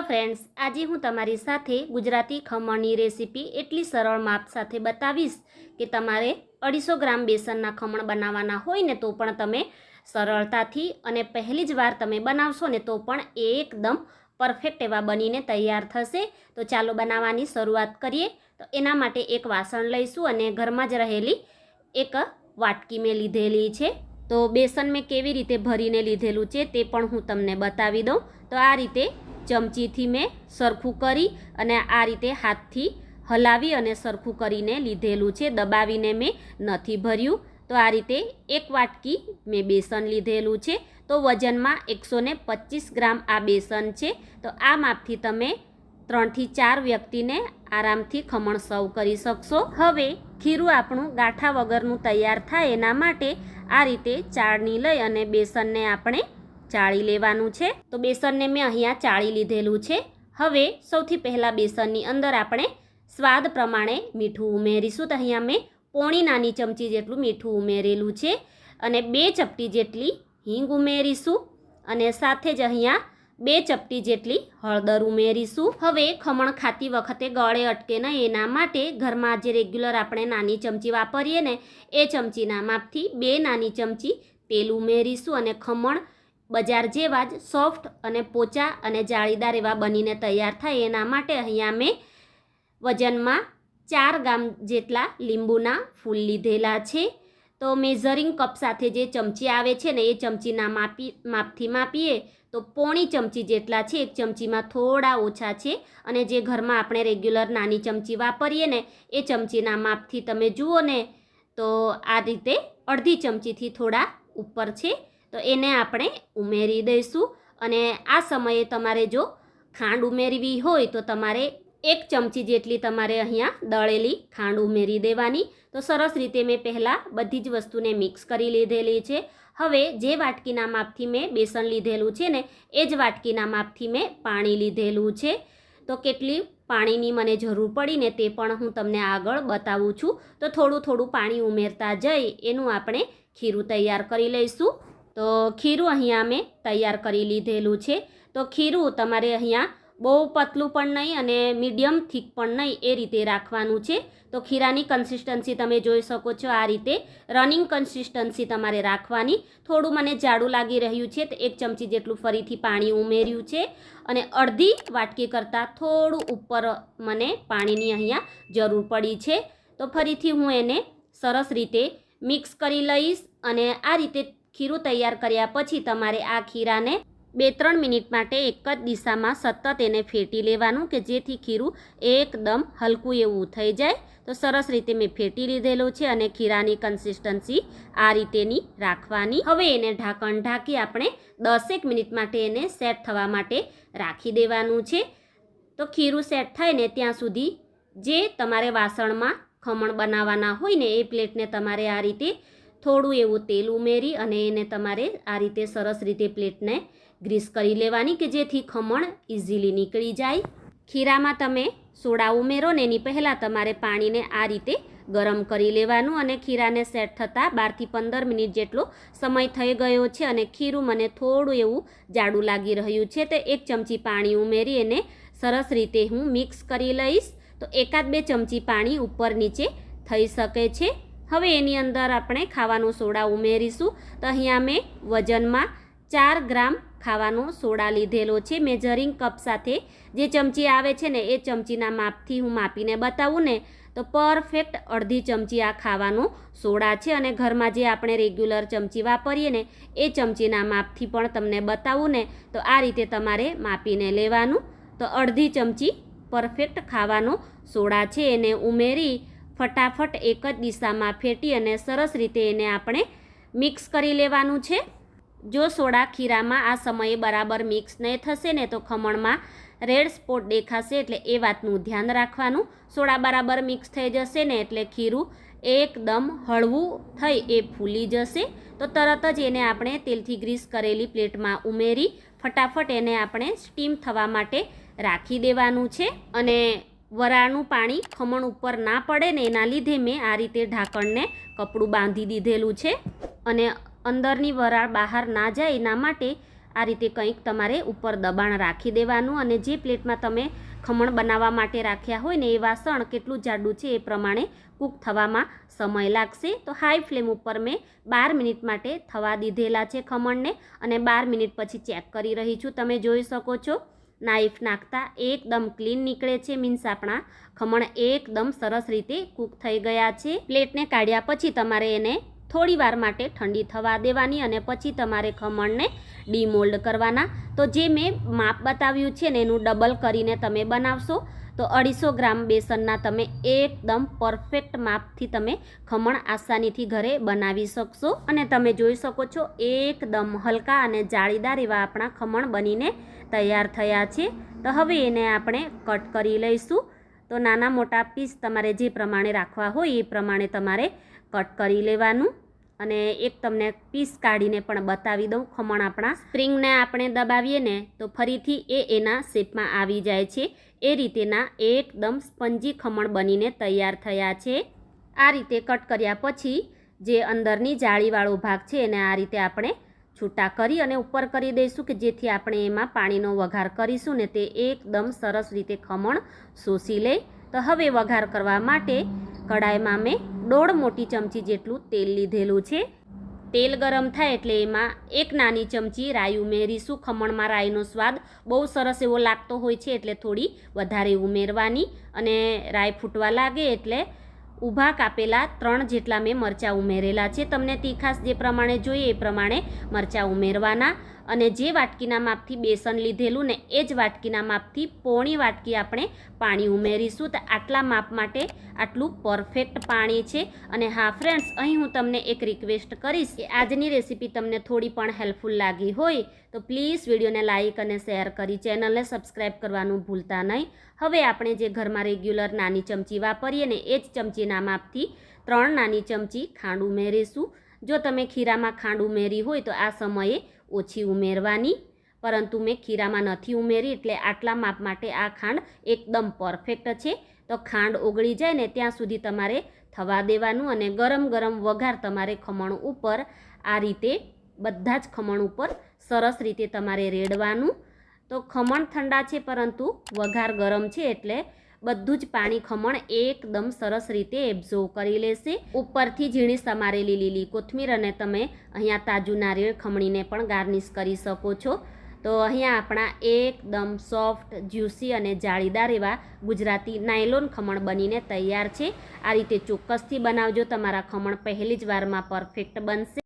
Friends, આજે હું તમારી સાથે ગુજરાતી ખમણની રેસીપી એટલી સરળ માપ સાથે બતાવીશ કે તમારે 250 ગ્રામ બેસનના ખમણ બનાવવાના હોય ને તો પણ તમે સરળતાથી અને પહેલી જ વાર તમે બનાવશો ને તો પણ એકદમ પરફેક્ટ એવા બનીને તૈયાર થશે। તો ચાલો બનાવવાની શરૂઆત કરીએ। તો એના માટે એક વાસણ લઈશું અને ઘરમાં જ રહેલી એક વાટકી મેં લીધેલી છે। તો બેસન મેં કેવી રીતે ભરીને લીધેલું છે તે પણ હું તમને બતાવી દઉં। તો આ રીતે ચમચીથી મેં સરખું કરી અને આ રીતે હાથથી હલાવી અને સરખું કરીને લીધેલું છે, દબાવીને મેં નથી ભર્યું। તો આ રીતે એક વાટકી મેં બેસન લીધેલું છે। તો વજનમાં 125 ગ્રામ આ બેસન છે। તો આ માપથી તમે 3 થી 4 વ્યક્તિને આરામથી ખમણ સર્વ કરી શકશો। હવે ખીરું આપણું ગાંઠા વગરનું તૈયાર થાય એના માટે આ રીતે ચાળણી લઈ અને બેસનને આપણે ચાળી લેવાનું છે। તો બેસનને મેં અહીંયા ચાળી લીધેલું છે। હવે સૌથી પહેલાં બેસનની અંદર આપણે સ્વાદ પ્રમાણે મીઠું ઉમેરીશું। તો અહીંયા મેં પોણી નાની ચમચી જેટલું મીઠું ઉમેરેલું છે અને 2 ચપટી જેટલી હિંગ ઉમેરીશું અને સાથે જ અહીંયા 2 ચપટી જેટલી હળદર ઉમેરીશું। હવે ખમણ ખાતી વખતે ગળે અટકે નહીં એના માટે ઘરમાં જે રેગ્યુલર આપણે નાની ચમચી વાપરીએ ને એ ચમચીના માપથી 2 નાની ચમચી તેલ ઉમેરીશું અને ખમણ બજાર જેવા જ સોફ્ટ અને પોચા અને જાળીદાર એવા બનીને તૈયાર થાય એના માટે અહીંયા મેં વજનમાં 4 ગ્રામ જેટલા લીંબુના ફૂલ લીધેલા છે। તો મેઝરિંગ કપ સાથે જે ચમચી આવે છે ને એ ચમચીના માપથી માપીએ તો પોણી ચમચી જેટલા છે, એક ચમચીમાં થોડા ઓછા છે અને જે ઘરમાં આપણે રેગ્યુલર નાની ચમચી વાપરીએ ને એ ચમચીના માપથી તમે જુઓ ને તો આ રીતે અડધી ચમચીથી થોડા ઉપર છે। તો એને આપણે ઉમેરી દઈશું અને આ સમયે તમારે જો ખાંડ ઉમેરવી હોય તો તમારે 1 ચમચી જેટલી તમારે અહીંયા દળેલી ખાંડ ઉમેરી દેવાની। તો સરસ રીતે મેં પહેલાં બધી જ વસ્તુને મિક્સ કરી લીધેલી છે। હવે જે વાટકીના માપથી મેં બેસન લીધેલું છે ને એ જ વાટકીના માપથી મેં પાણી લીધેલું છે। તો કેટલી પાણીની મને જરૂર પડી ને તે પણ હું તમને આગળ બતાવું છું। તો થોડું થોડું પાણી ઉમેરતા જઈ એનું આપણે ખીરું તૈયાર કરી લઈશું। તો ખીરું અહીંયા મેં તૈયાર કરી લીધેલું છે। તો ખીરું તમારે અહીંયા બહુ પતલું પણ નહીં અને મીડિયમ થીક પણ નહીં એ રીતે રાખવાનું છે। તો ખીરાની કન્સિસ્ટન્સી તમે જોઈ શકો છો, આ રીતે રનિંગ કન્સિસ્ટન્સી તમારે રાખવાની। થોડું મને જાડું લાગી રહ્યું છે તો 1 ચમચી જેટલું ફરીથી પાણી ઉમેર્યું છે અને અડધી વાટકી કરતાં થોડું ઉપર મને પાણીની અહીંયા જરૂર પડી છે। તો ફરીથી હું એને સરસ રીતે મિક્સ કરી લઈશ અને આ રીતે ખીરું તૈયાર કર્યા પછી તમારે આ ખીરાને 2-3 મિનિટ માટે એક જ દિશામાં સતત એને ફેટી લેવાનું કે જેથી ખીરું એકદમ હલકું એવું થઈ જાય। તો સરસ રીતે મેં ફેટી લીધેલું છે અને ખીરાની કન્સિસ્ટન્સી આ રીતેની રાખવાની। હવે એને ઢાંકણ ઢાંકી આપણે 10 મિનિટ માટે એને સેટ થવા માટે રાખી દેવાનું છે। તો ખીરું સેટ થાય ને ત્યાં સુધી જે તમારે વાસણમાં ખમણ બનાવવાના હોય ને એ પ્લેટને તમારે આ રીતે થોડું એવું તેલ ઉમેરી અને એને તમારે આ રીતે સરસ રીતે પ્લેટને ગ્રીસ કરી લેવાની કે જેથી ખમણ ઇઝીલી નીકળી જાય। ખીરામાં તમે સોડા ઉમેરો ને એની પહેલાં તમારે પાણીને આ રીતે ગરમ કરી લેવાનું અને ખીરાને સેટ થતાં 12 થી 15 મિનિટ જેટલો સમય થઈ ગયો છે અને ખીરું મને થોડું એવું જાડું લાગી રહ્યું છે। તો 1 ચમચી પાણી ઉમેરી એને સરસ રીતે હું મિક્સ કરી લઈશ। તો 1-2 ચમચી પાણી ઉપર નીચે થઈ શકે છે। હવે એની અંદર આપણે ખાવાનો સોડા ઉમેરીશું। તો અહીંયા મેં વજનમાં 4 ગ્રામ ખાવાનો સોડા લીધેલો છે। મેજરિંગ કપ સાથે જે ચમચી આવે છે ને એ ચમચીના માપથી હું માપીને બતાવું ને તો પરફેક્ટ અડધી ચમચી આ ખાવાનો સોડા છે અને ઘરમાં જે આપણે રેગ્યુલર ચમચી વાપરીએ ને એ ચમચીના માપથી પણ તમને બતાવું ને તો આ રીતે તમારે માપીને લેવાનું। તો અડધી ચમચી પરફેક્ટ ખાવાનો સોડા છે એને ઉમેરી ફટાફટ એક જ દિશામાં ફેટી અને સરસ રીતે એને આપણે મિક્સ કરી લેવાનું છે। જો સોડા ખીરામાં આ સમયે બરાબર મિક્સ નહીં થશે ને તો ખમણમાં રેડ સ્પોટ દેખાશે, એટલે એ વાતનું ધ્યાન રાખવાનું। સોડા બરાબર મિક્સ થઈ જશે ને એટલે ખીરું એકદમ હળવું થઈ એ ફૂલી જશે। તો તરત જ એને આપણે તેલથી ગ્રીસ કરેલી પ્લેટમાં ઉમેરી ફટાફટ એને આપણે સ્ટીમ થવા માટે રાખી દેવાનું છે અને વરાળનું પાણી ખમણ ઉપર ના પડે ને એના લીધે મેં આ રીતે ઢાંકણને કપડું બાંધી દીધેલું છે અને અંદરની વરાળ બહાર ના જાય એના માટે આ રીતે કંઈક તમારે ઉપર દબાણ રાખી દેવાનું અને જે પ્લેટમાં તમે ખમણ બનાવવા માટે રાખ્યા હોય ને એ વાસણ કેટલું જાડું છે એ પ્રમાણે કૂક થવામાં સમય લાગશે. તો હાઈ ફ્લેમ ઉપર મેં 12 મિનિટ માટે થવા દીધેલા છે ખમણને અને 12 મિનિટ પછી ચેક કરી રહી છું. તમે જોઈ શકો છો નાઈફ નાખતા એકદમ ક્લીન નીકળે છે, મીન્સ આપણા ખમણ એકદમ સરસ રીતે કૂક થઈ ગયા છે. પ્લેટને કાઢ્યા પછી તમારે એને થોડી વાર માટે ઠંડી થવા દેવાની અને પછી તમારે ખમણને ડીમોલ્ડ કરવાના. તો જે મેં માપ બતાવ્યું છે ને એનું ડબલ કરીને તમે બનાવશો તો 250 ગ્રામ બેસનના તમે એકદમ પરફેક્ટ માપથી તમે ખમણ આસાનીથી ઘરે બનાવી શકશો. અને તમે જોઈ શકો છો એકદમ હલકા અને જાળીદાર એવા આપણા ખમણ બનીને તૈયાર થયા છે. તો હવે એને આપણે કટ કરી લઈશું. તો નાના મોટા પીસ તમારે જે પ્રમાણે રાખવા હોય એ પ્રમાણે તમારે કટ કરી લેવાનું. અને એક તમને પીસ કાઢીને પણ બતાવી દઉં. ખમણ આપણા સ્પ્રિંગને આપણે દબાવીએ ને તો ફરીથી એના શેપમાં આવી જાય છે. એ રીતેના એકદમ સ્પંજી ખમણ બનીને તૈયાર થયા છે. આ રીતે કટ કર્યા પછી જે અંદરની જાળીવાળો ભાગ છે એને આ રીતે આપણે છૂટા કરી અને ઉપર કરી દઈશું કે જેથી આપણે એમાં પાણીનો વઘાર કરીશું ને તે એકદમ સરસ રીતે ખમણ શોષી લે. તો હવે વઘાર કરવા માટે કડાઈમાં મેં 1.5 મોટી ચમચી જેટલું તેલ લીધેલું છે. તેલ ગરમ થાય એટલે એમાં 1 નાની ચમચી રાઈ ઉમેરીશું. ખમણમાં રાઈનો સ્વાદ બહુ સરસ એવો લાગતો હોય છે એટલે થોડી વધારે ઉમેરવાની. અને રાઈ ફૂટવા લાગે એટલે ઊભા કાપેલા 3 જેટલા મેં મરચાં ઉમેરેલા છે. તમને તીખાશ જે પ્રમાણે જોઈએ એ પ્રમાણે મરચાં ઉમેરવાના. અને જે વાટકીના માપથી બેસન લીધેલું ને એ જ વાટકીના માપથી પોણી વાટકી આપણે પાણી ઉમેરીશું. તો આટલા માપ માટે આટલું પરફેક્ટ પાણી છે. અને હા ફ્રેન્ડ્સ, અહીં હું તમને એક રિક્વેસ્ટ કરીશ કે આજની રેસીપી તમને થોડી પણ હેલ્પફુલ લાગી હોય તો પ્લીઝ વિડીયોને લાઇક અને શેર કરી ચેનલને સબસ્ક્રાઈબ કરવાનું ભૂલતા નહીં. હવે આપણે જે ઘરમાં રેગ્યુલર નાની ચમચી વાપરીએ ને એ જ ચમચીના માપથી 3 નાની ચમચી ખાંડ ઉમેરીશું. જો તમે ખીરામાં ખાંડ ઉમેરી હોય તો આ સમયે ઓછી ઉમેરવાની, પરંતુ મેં ખીરામાં નથી ઉમેરી એટલે આટલા માપ માટે આ ખાંડ એકદમ પરફેક્ટ છે. તો ખાંડ ઓગળી જાય ને ત્યાં સુધી તમારે થવા દેવાનું અને ગરમ ગરમ વઘાર તમારે ખમણ ઉપર આ રીતે બધા જ ખમણ ઉપર સરસ રીતે તમારે રેડવાનું. તો ખમણ ઠંડા છે પરંતુ વઘાર ગરમ છે એટલે બધું જ પાણી ખમણ એકદમ સરસ રીતે એબ્ઝોર્વ કરી લેશે. ઉપરથી ઝીણી સમારેલી લીલી કોથમીર અને તમે અહીંયા તાજું નારિયેળ ખમણીને પણ ગાર્નિશ કરી શકો છો. તો અહીંયા આપણા એકદમ સોફ્ટ, જ્યુસી અને જાળીદાર એવા ગુજરાતી નાયલોન ખમણ બનીને તૈયાર છે. આ રીતે ચોક્કસથી બનાવજો, તમારા ખમણ પહેલી જ વારમાં પરફેક્ટ બનશે.